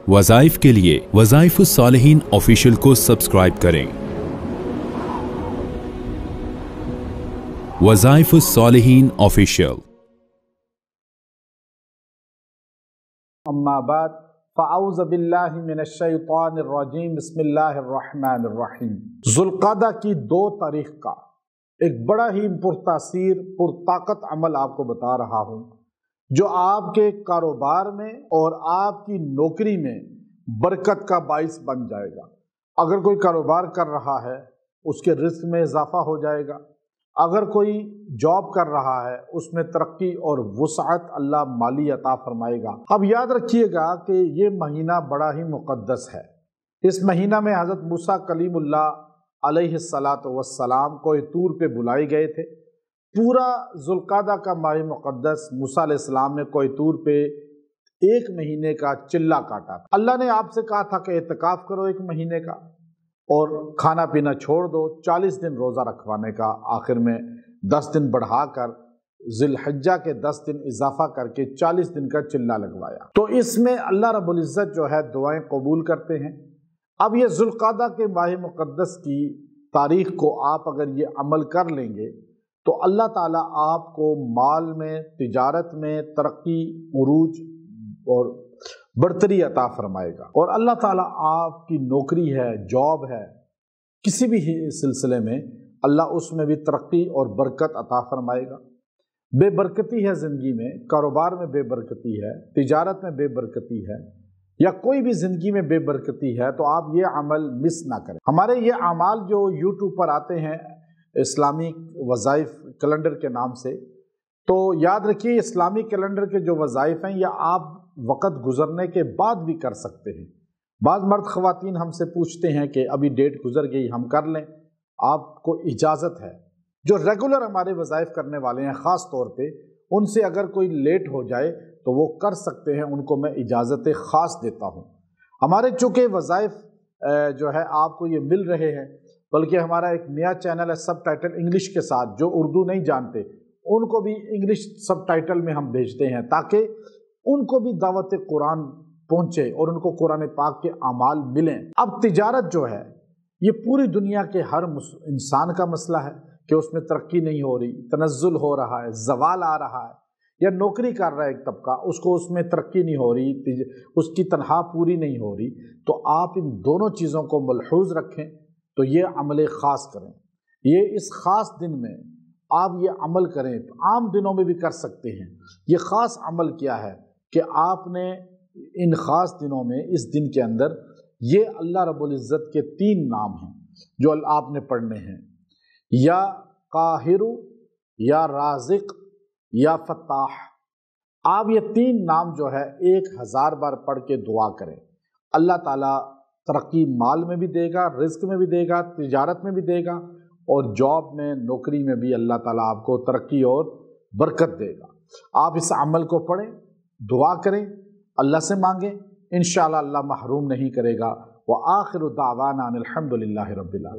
वज़ाइफ के लिए वज़ाइफुस सालिहीन ऑफिशियल को सब्सक्राइब करें। वज़ाइफुस सालिहीन ऑफिशियल। अम्मा बाद फ़अऊज़ु बिल्लाहि मिनश्शैतानिर रजीम बिस्मिल्लाहिर रहमानिर रहीम। ज़ुल्क़अदा की 2 तारीख़ का एक बड़ा ही पुरतासीर पुरताकत अमल आपको बता रहा हूँ, जो आपके कारोबार में और आपकी नौकरी में बरकत का बाइस बन जाएगा। अगर कोई कारोबार कर रहा है उसके रिस्क में इजाफा हो जाएगा, अगर कोई जॉब कर रहा है उसमें तरक्की और वुसअत अल्लाह माली अता फरमाएगा। अब याद रखिएगा कि ये महीना बड़ा ही मुक़द्दस है। इस महीना में हज़रत मूसा कलीमुल्लाह अलैहिस्सलातु वस्सलाम कोई तूर पे बुलाए गए थे। पूरा ज़ुल्क़अदा का माह मुक़द्दस मूसा अलैहिस्सलाम ने कोई तूर पे 1 महीने का चिल्ला काटा। अल्लाह ने आपसे कहा था कि इत्तिकाफ़ करो 1 महीने का और खाना पीना छोड़ दो, 40 दिन रोज़ा रखवाने का। आखिर में 10 दिन बढ़ाकर ज़िलहज्जा के 10 दिन इजाफा करके 40 दिन का चिल्ला लगवाया। तो इसमें अल्लाह रब्बुल इज़्ज़त जो है दुआएं कबूल करते हैं। अब ये ज़ुल्क़अदा के माह मुक़द्दस की तारीख़ को आप अगर ये अमल कर लेंगे तो अल्लाह ताला आपको माल में, तिजारत में तरक्की, उरूज और बढ़तरी अता फरमाएगा। और अल्लाह ताला आपकी नौकरी है, जॉब है, किसी भी सिलसिले में अल्लाह उसमें भी तरक्की और बरकत अता फरमाएगा। बेबरकती है ज़िंदगी में, कारोबार में बेबरकती है, तिजारत में बेबरकती है, या कोई भी ज़िंदगी में बेबरकती है, तो आप ये अमल मिस ना करें। हमारे ये अमाल जो यूट्यूब पर आते हैं इस्लामिक वज़ाइफ कैलेंडर के नाम से, तो याद रखिए इस्लामिक कैलेंडर के जो वज़ाइफ हैं या आप वक़्त गुज़रने के बाद भी कर सकते हैं। बाज़ मर्द ख़वातीन हमसे पूछते हैं कि अभी डेट गुज़र गई, हम कर लें? आपको इजाज़त है। जो रेगुलर हमारे वज़ाइफ करने वाले हैं ख़ास तौर पे, उनसे अगर कोई लेट हो जाए तो वो कर सकते हैं, उनको मैं इजाज़त ख़ास देता हूँ। हमारे चूँकि वज़ाइफ जो है आपको ये मिल रहे हैं, बल्कि हमारा एक नया चैनल है सब टाइटल इंग्लिश के साथ, जो उर्दू नहीं जानते उनको भी इंग्लिश सब टाइटल में हम भेजते हैं ताकि उनको भी दावत कुरान पहुँचे और उनको कुरान पाक के अमाल मिलें। अब तिजारत जो है ये पूरी दुनिया के हर इंसान का मसला है कि उसमें तरक्की नहीं हो रही, तनज़्ज़ुल हो रहा है, ज़वाल आ रहा है, या नौकरी कर रहा है एक तबका, उसको उसमें तरक्की नहीं हो रही, उसकी तनख्वाह पूरी नहीं हो रही। तो आप इन दोनों चीज़ों को मलहूज़ रखें, तो ये अमल ख़ास करें। ये इस ख़ास दिन में आप ये अमल करें, तो आम दिनों में भी कर सकते हैं। ये ख़ास अमल क्या है कि आपने इन ख़ास दिनों में, इस दिन के अंदर, ये अल्लाह रब्बुल इज़्ज़त के 3 नाम हैं जो आपने पढ़ने हैं, या काहिरु, या राज़िक़, या फ़त्ताह। आप ये 3 नाम जो है 1000 बार पढ़ के दुआ करें। अल्लाह ताला तरक्की माल में भी देगा, रिस्क में भी देगा, तिजारत में भी देगा, और जॉब में, नौकरी में भी अल्लाह ताला आपको तरक्की और बरकत देगा। आप इस अमल को पढ़ें, दुआ करें, अल्लाह से मांगें, इंशाअल्लाह अल्लाह महरूम नहीं करेगा। व आखिरु दावाना अनिल हम्दुलिल्लाहि रब्बिल आलमीन।